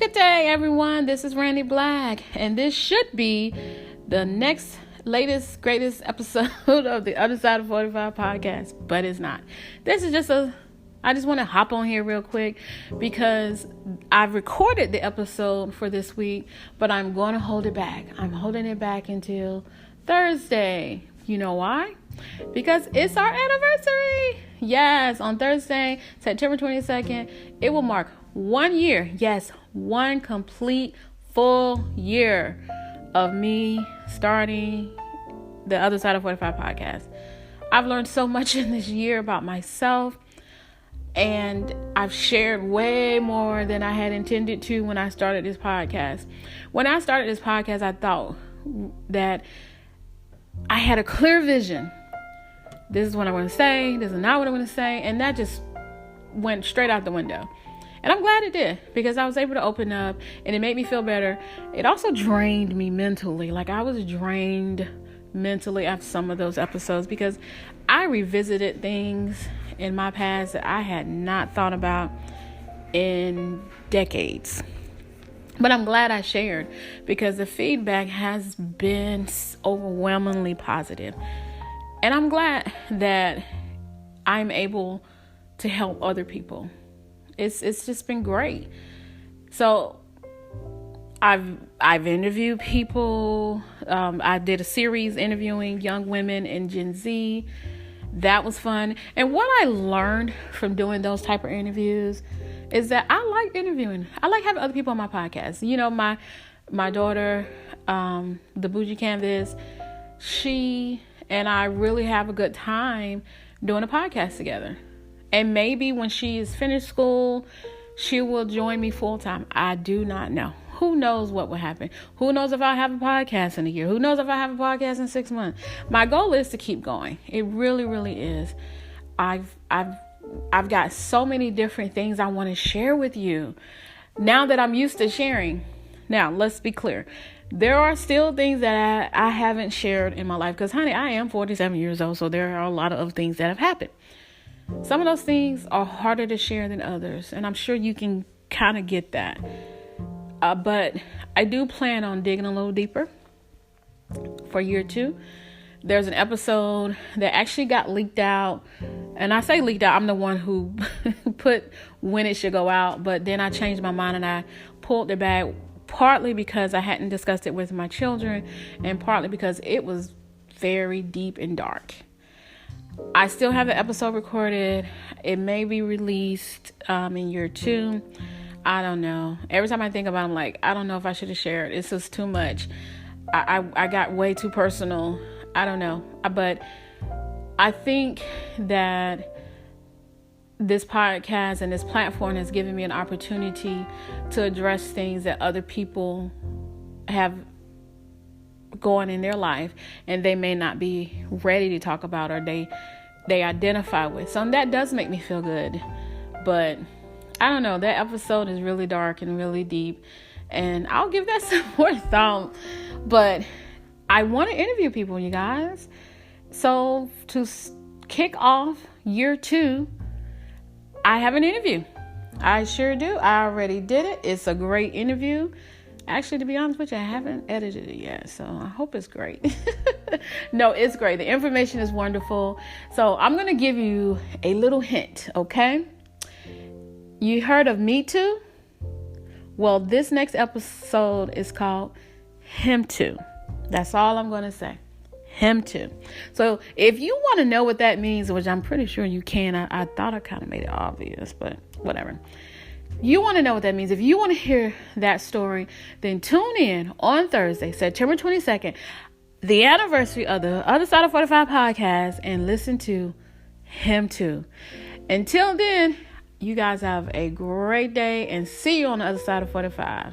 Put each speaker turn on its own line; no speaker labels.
Good day, everyone. This is Randy Black, and this should be the next latest, greatest episode of the Other Side of 45 podcast, but it's not. This is I just want to hop on here real quick because I've recorded the episode for this week, but I'm going to hold it back. I'm holding it back until Thursday. You know why? Because it's our anniversary. Yes, on Thursday, September 22nd, it will mark 1 year. Yes, one complete full year of me starting the Other Side of 45 podcast. I've learned so much in this year about myself, and I've shared way more than I had intended to when I started this podcast. When I started this podcast, I thought that I had a clear vision. This is what I want to say. This is not what I want to say. And that just went straight out the window. And I'm glad it did, because I was able to open up and it made me feel better. It also drained me mentally. Like, I was drained mentally after some of those episodes because I revisited things in my past that I had not thought about in decades. But I'm glad I shared because the feedback has been overwhelmingly positive. And I'm glad that I'm able to help other people. It's just been great. So I've interviewed people. I did a series interviewing young women in Gen Z. That was fun. And what I learned from doing those type of interviews is that I like interviewing. I like having other people on my podcast. You know, my daughter, the Bougie Canvas, she and I really have a good time doing a podcast together. And maybe when she is finished school, she will join me full time. I do not know. Who knows what will happen? Who knows if I'll have a podcast in a year? Who knows if I have a podcast in 6 months? My goal is to keep going. It really, really is. I've got so many different things I want to share with you now that I'm used to sharing. Now, let's be clear. There are still things that I haven't shared in my life because, honey, I am 47 years old, so there are a lot of things that have happened. Some of those things are harder to share than others, and I'm sure you can kind of get that. But I do plan on digging a little deeper for year 2. There's an episode that actually got leaked out. And I say leaked out, I'm the one who put when it should go out. But then I changed my mind and I pulled it back, partly because I hadn't discussed it with my children and partly because it was very deep and dark. I still have the episode recorded. It may be released in year 2. I don't know. Every time I think about it, I'm like, I don't know if I should have shared. It's just too much. I got way too personal. I don't know. But I think that this podcast and this platform has given me an opportunity to address things that other people have going in their life and they may not be ready to talk about or they identify with. So that does make me feel good. But I don't know, that episode is really dark and really deep, and I'll give that some more thought. But I want to interview people, you guys. So to kick off year 2, I have an interview. I sure do. I already did it. It's a great interview. Actually, to be honest with you, I haven't edited it yet, so I hope it's great. No, it's great. The information is wonderful. So I'm going to give you a little hint, okay? You heard of Me Too? Well, this next episode is called Him Too. That's all I'm going to say. Him Too. So if you want to know what that means, which I'm pretty sure you can, I thought I kind of made it obvious, but whatever. You want to know what that means. If you want to hear that story, then tune in on Thursday, September 22nd, the anniversary of the Other Side of 45 podcast, and listen to Him Too. Until then, you guys have a great day and see you on the other side of 45.